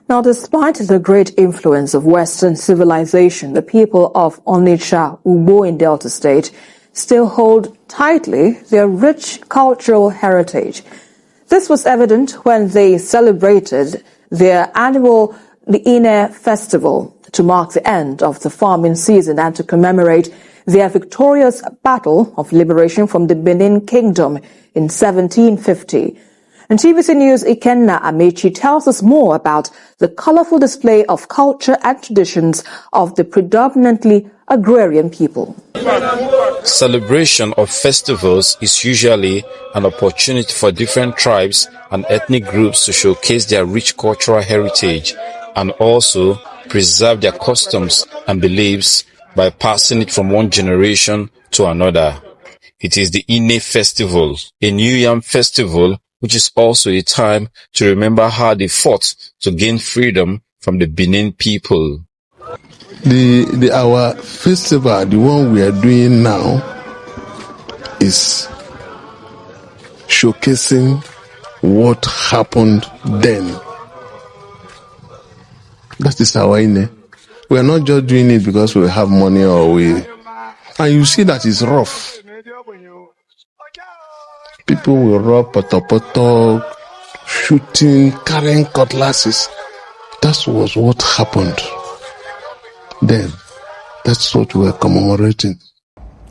Now, despite the great influence of Western civilization, the people of Onicha Ugbo in Delta State still hold tightly their rich cultural heritage. This was evident when they celebrated their annual Ine Festival to mark the end of the farming season and to commemorate their victorious battle of liberation from the Benin Kingdom in 1750. And TVC News' Ikenna Amechi tells us more about the colorful display of culture and traditions of the predominantly agrarian people. Celebration of festivals is usually an opportunity for different tribes and ethnic groups to showcase their rich cultural heritage and also preserve their customs and beliefs by passing it from one generation to another. It is the Ine Festival, a New Yam festival, which is also a time to remember how they fought to gain freedom from the Benin people. Our festival, the one we are doing now, is showcasing what happened then. That is our Ine. We are not just doing it because we have money and you see that it's rough. People will rub poto, shooting, carrying cutlasses. That was what happened then. That's what we are commemorating.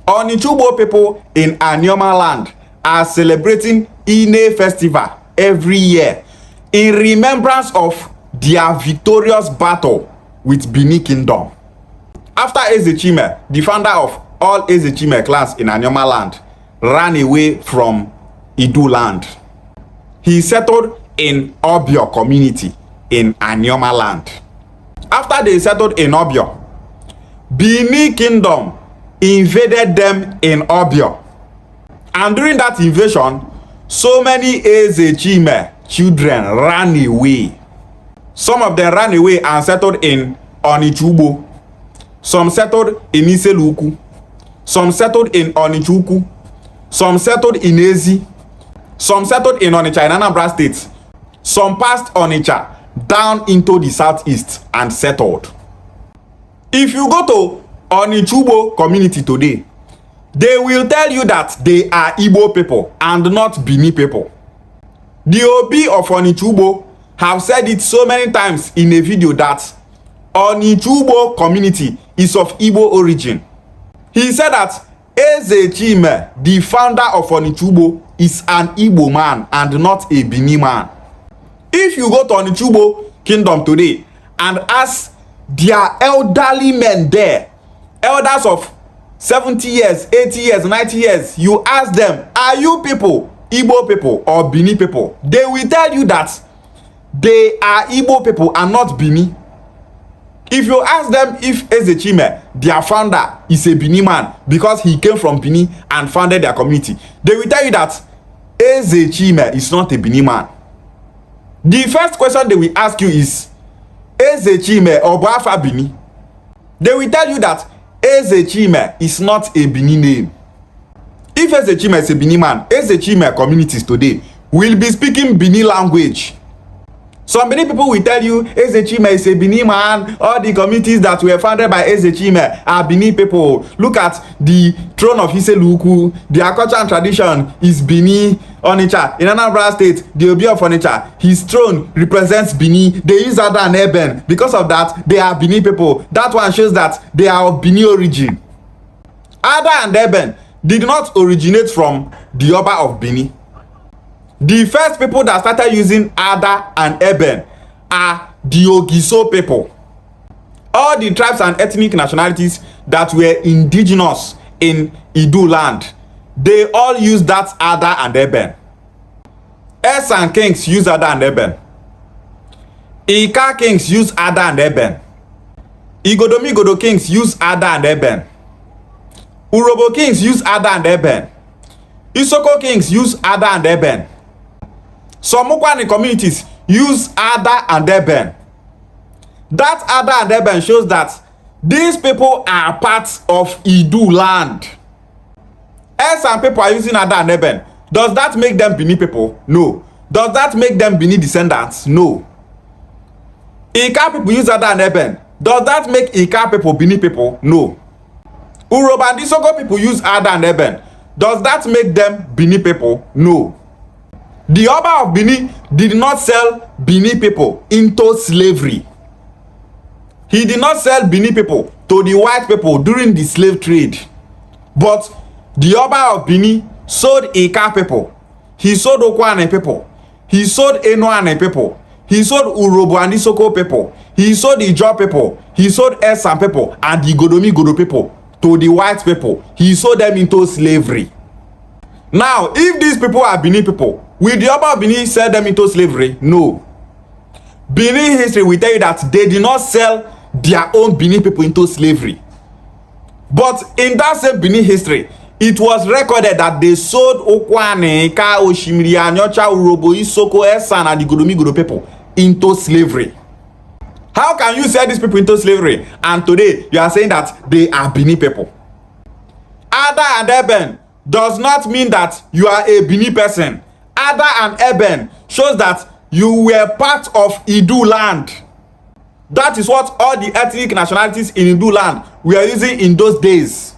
Onicha Ugbo people in Anioma land are celebrating Ine Festival every year in remembrance of their victorious battle with Benin Kingdom. After Ezechime, the founder of all Ezechime clans in Anioma land, ran away from Idu land. He settled in Obio community in Anioma land. After they settled in Obio, Benin Kingdom invaded them in Obio. And during that invasion, so many Ezechime children ran away. Some of them ran away and settled in Onicha Ugbo. Some settled in Iseluku. Some settled in Onicha Ukwu. Some settled in Ezi. Some settled in Onitsha in Anambra State. Some passed Onitsha down into the southeast and settled. If you go to Onicha Ugbo community today, they will tell you that they are Igbo people and not Bini people. The Obi of Onicha Ugbo have said it so many times in a video that Onicha Ugbo community is of Igbo origin. He said that Ezechime, the founder of Onicha Ugbo, is an Igbo man and not a Bini man. If you go to Onicha Ugbo kingdom today and ask their elderly men there, elders of 70 years, 80 years, 90 years, you ask them, are you people Igbo people or Bini people? They will tell you that they are Igbo people and not Bini. If you ask them if Ezechime, their founder, is a Bini man because he came from Bini and founded their community, they will tell you that Ezechime is not a Bini man. The first question they will ask you is, Ezechime or Boafa Bini? They will tell you that Ezechime is not a Bini name. If Ezechime is a Bini man, Ezechime communities today will be speaking Bini language. Some Bini people will tell you Ezechime is a Bini man. All the communities that were founded by Ezechime are Bini people. Look at the throne of Iseluku. Their culture and tradition is Bini. Onitsha in Anambra State, the Obi of Onitsha, his throne represents Bini. They use Ada and Eben. Because of that, they are Bini people. That one shows that they are of Bini origin. Ada and Eben did not originate from the Oba of Bini. The first people that started using Ada and Eben are the Ogiso people. All the tribes and ethnic nationalities that were indigenous in Idu land, they all use that Ada and Eben. Esan kings use Ada and Eben. Ika kings use Ada and Eben. Igodomigodo kings use Ada and Eben. Urobo kings use Ada and Eben. Isoko kings use Ada and Eben. Some Mukwani communities use Ada and Eben. That Ada and Eben shows that these people are part of Idu land. Some people are using Ada and Eben. Does that make them Bini people? No. Does that make them Bini descendants? No. Ika people use Ada and Eben. Does that make Ika people Benin people? No. Uroba and Isoko people use Ada and Eben. Does that make them Benin people? No. The Oba of Benin did not sell Benin people into slavery. He did not sell Benin people to the white people during the slave trade. But the Oba of Benin sold Ika people. He sold Okwane people. He sold Enoane people. He sold Urobo and Isoko people. He sold Ijo people. He sold Esan people and the Godo people to the white people. He sold them into slavery. Now, if these people are Benin people, will the Oba of Benin sell them into slavery? No. Benin history will tell you that they did not sell their own Benin people into slavery. But in that same Benin history, it was recorded that they sold Okwane, Ika, Oshimiri, Onicha, Urobo, Isoko, Esan, and the Godo people into slavery. How can you sell these people into slavery and today you are saying that they are Benin people? Ada and Eben does not mean that you are a Benin person. Ada and Eben shows that you were part of Idu land. That is what all the ethnic nationalities in Idu land were using in those days.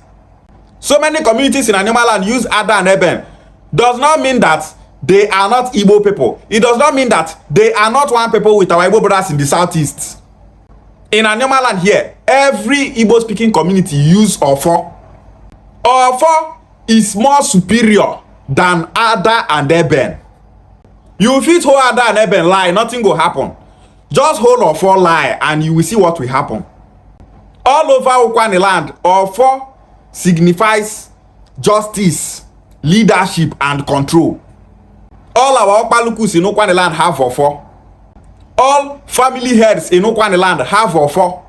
So many communities in Anioma land use Ada and Eben. Does not mean that they are not Igbo people. It does not mean that they are not one people with our Igbo brothers in the southeast. In Anioma land here, every Igbo speaking community use Ofo. Ofo is more superior than Ada and Eben. You fit hold Ada and Eben lie, nothing will happen. Just hold Ofo lie and you will see what will happen. All over Okwane land, Ofo signifies justice, leadership, and control. All our Okpalukus in Okwane land have Ofo. All family heads in Okwane land have Ofo.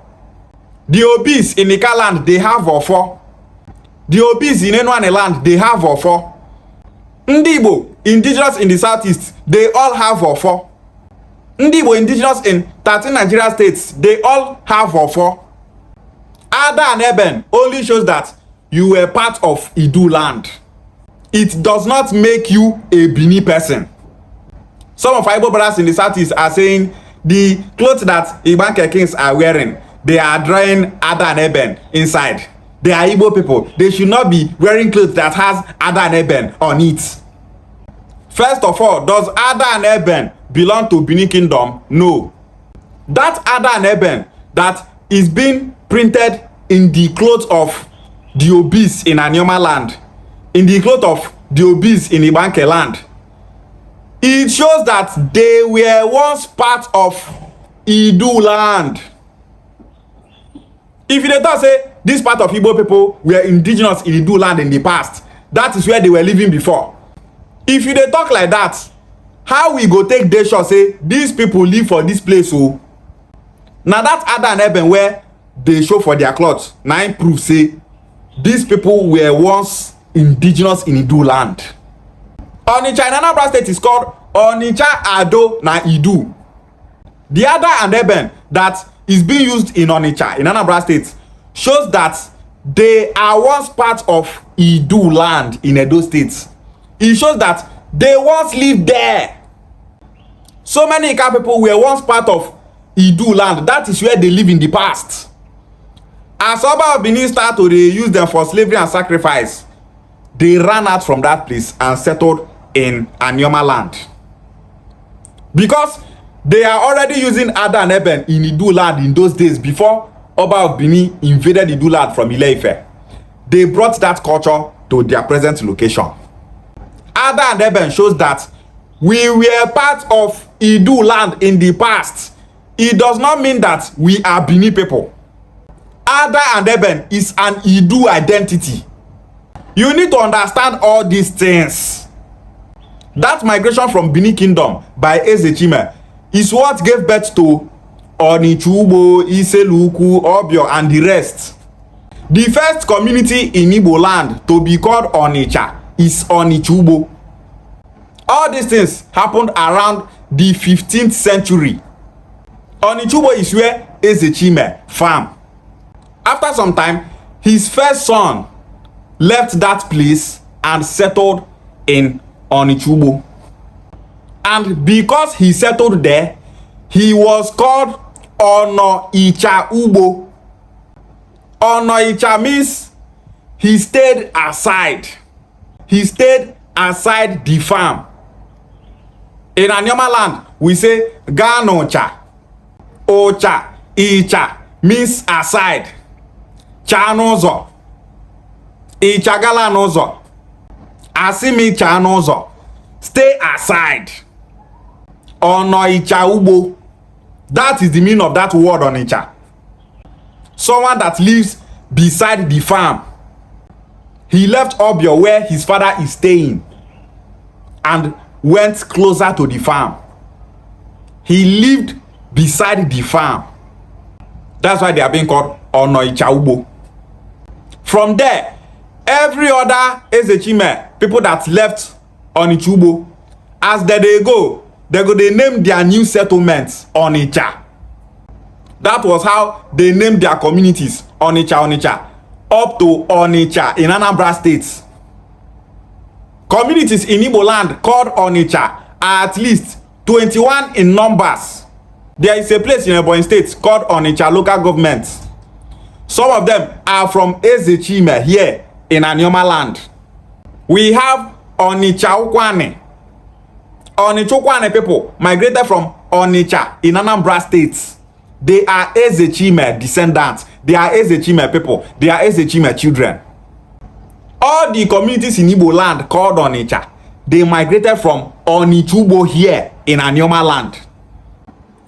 The Obis in Ika land, they have Ofo. The Obis in Enuane land, they have Ofo. Ndibo, indigenous in the southeast, they all have Ofo. Ndibo, indigenous in 13 Nigerian states, they all have Ofo. Ada and Eben only shows that you were part of Idu land. It does not make you a Benin person. Some of our Igbo brothers in the southeast are saying the clothes that Ibanke kings are wearing, they are drawing Ada and Eben inside. They are Igbo people. They should not be wearing clothes that has Ada and Eben on it. First of all, does Ada and Eben belong to Benin Kingdom? No. That Ada and Eben that is being printed in the clothes of the Obis in Anioma land, in the clothes of the Obis in Ibanke land, it shows that they were once part of Idu land. If you don't say this part of Igbo people were indigenous in Idu land in the past, that is where they were living before. If you dey talk like that, how we go take dey sure say these people live for this place? Oh, now that Ada and Eben where they show for their cloth, na im prove say these people were once indigenous in Idu land. Onicha in Anambra state is called Onicha Ado na Idu. The Ada and Eben that is being used in Onicha in Anambra state shows that they are once part of Idu land in Edo state. It shows that they once lived there. So many Ika people were once part of Idu land. That is where they live in the past. As Oba of Benin start to use them for slavery and sacrifice, they ran out from that place and settled in Anioma land. Because they are already using Ada and Eben in Idu land in those days before Oba of Benin invaded Idu land from Ile-Ife. They brought that culture to their present location. Ada and Eben shows that we were part of Idu land in the past. It does not mean that we are Benin people. Ada and Eben is an Idu identity. You need to understand all these things. That migration from Benin Kingdom by Ezechime is what gave birth to Onicha Ugbo, Iseluku, Obio, and the rest. The first community in Igbo land to be called Onicha is Onicha Ugbo. All these things happened around the 15th century. Onicha Ugbo is where Ezechime farm. After some time, his first son left that place and settled in Onicha Ugbo. And because he settled there, he was called Onicha Ugbo. Onicha means he stayed aside. He stayed aside the farm. In Anioma land, we say Ganocha. Ocha, Icha means aside. Chanozo. Ichagala nozo. Asimi chanozo. Stay aside. Onicha Ugbo. That is the meaning of that word Onicha. Someone that lives beside the farm. He left Obio where his father is staying and went closer to the farm. He lived beside the farm. That's why they are being called Onicha Ugbo. From there, every other Ezechime, people that left Onicha Ugbo, as they go, they name their new settlements Onicha. That was how they named their communities Onicha, up to Onicha in Anambra State. Communities in Igbo land called Onicha are at least 21 in numbers. There is a place in Ebonyi State called Onicha local government. Some of them are from Ezechime here in Anioma land. We have Onicha Ukwane. Onicha Ukwane people migrated from Onicha in Anambra State. They are Ezechime descendants. They are Ezechime people. They are Ezechime children. All the communities in Igbo land called Onicha, they migrated from Onicha Ugbo here in Anioma land.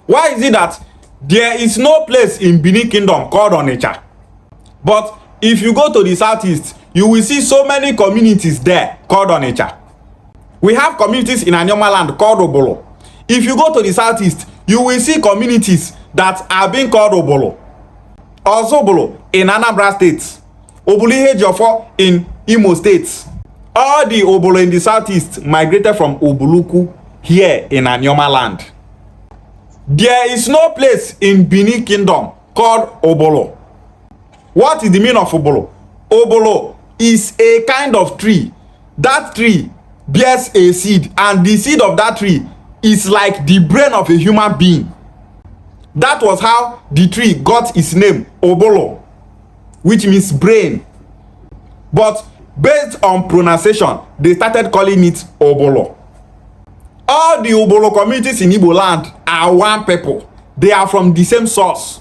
Why is it that there is no place in Benin Kingdom called Onicha? But if you go to the southeast, you will see so many communities there called Onicha. We have communities in Anioma land called Obolo. If you go to the southeast, you will see communities that are being called Obolo. Also Obolo in Anambra State. Obulihe in Imo State. All the Obolo in the southeast migrated from Obuluku here in Anioma land. There is no place in Benin Kingdom called Obolo. What is the meaning of Obolo? Obolo is a kind of tree. That tree bears a seed, and the seed of that tree is like the brain of a human being. That was how the tree got its name, Obolo, which means brain. But based on pronunciation, they started calling it Obolo. All the Obolo communities in Igbo land are one people. They are from the same source.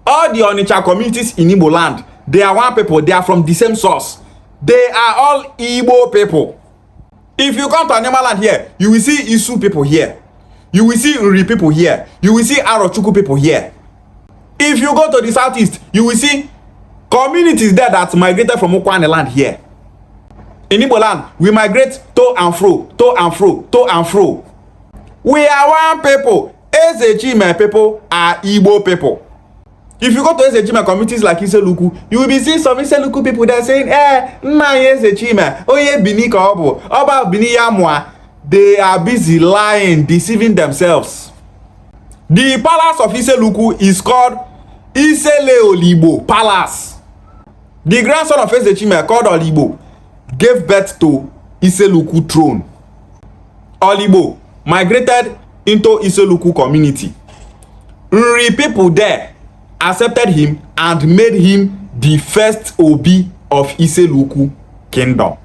All the Onicha communities in Igbo land, they are one people. They are from the same source. They are all Igbo people. If you come to Anioma land here, you will see Isu people here. You will see Nri people here. You will see Arochukwu people here. If you go to the southeast, you will see communities there that migrated from Ukwane land here. In Igbo land, we migrate to and fro, to and fro, to and fro. We are one people. Ezechime people are Igbo people. If you go to Ezechime communities like Iseluku, you will be seeing some Iseluku people there saying, nna Ezechime, oye bini ka obo, oba bini ya mwa. They are busy lying, deceiving themselves. The palace of Iseluku is called Isele Olibo Palace. The grandson of Ezechime, called Olibo, gave birth to Iseluku throne. Olibo migrated into Iseluku community. Nri people there accepted him and made him the first Obi of Iseluku kingdom.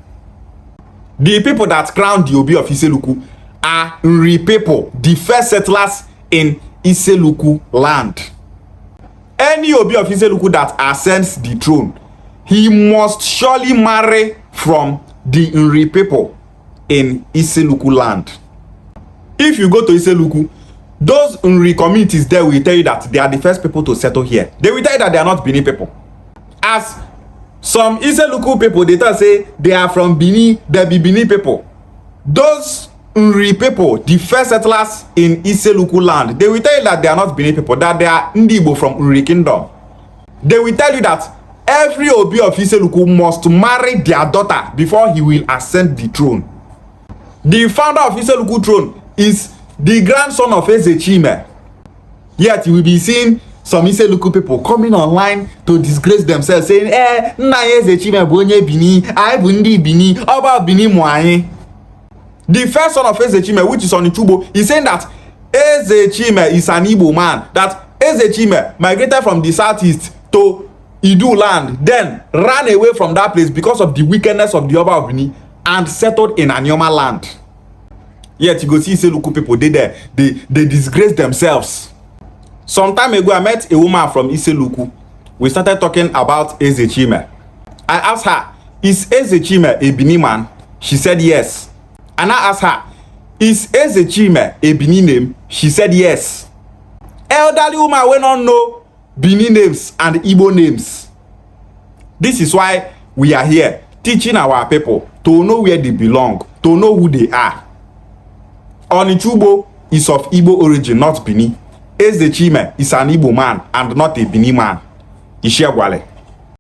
The people that crowned the Obi of Iseluku are Nri people, the first settlers in Iseluku land. Any Obi of Iseluku that ascends the throne, he must surely marry from the Nri people in Iseluku land. If you go to Iseluku, those Nri communities there will tell you that they are the first people to settle here. They will tell you that they are not Benin people. As some Iseluku people, they tell say they are from Benin, they be Benin people. Those Nri people, the first settlers in Iseluku land, they will tell you that they are not Benin people, that they are Igbo from Nri Kingdom. They will tell you that every Obi of Iseluku must marry their daughter before he will ascend the throne. The founder of Iseluku throne is the grandson of Ezechime. Yet you will be seeing some Iseluku people coming online to disgrace themselves, saying, nna Ezechime bụ onye Bini, anyị bụ ndị Bini, ọba Bini mụ anyị. The first son of Ezechime, which is Onicha Ugbo, is saying that Ezechime is an Igbo man, that Ezechime migrated from the southeast to Idu land, then ran away from that place because of the wickedness of the Oba of Benin and settled in Anioma land. Yet you go see Iseluku people, they disgrace themselves. Some time ago, I met a woman from Iseluku. We started talking about Ezechime. I asked her, is Ezechime a Benin man? She said yes. And I asked her, is Ezechime a Benin name? She said yes. Elderly woman will not know Benin names and Igbo names. This is why we are here, teaching our people to know where they belong, to know who they are. Onicha Ugbo is of Igbo origin, not Benin. Ezechime is an Igbo man and not a Benin man. Ishiagwale.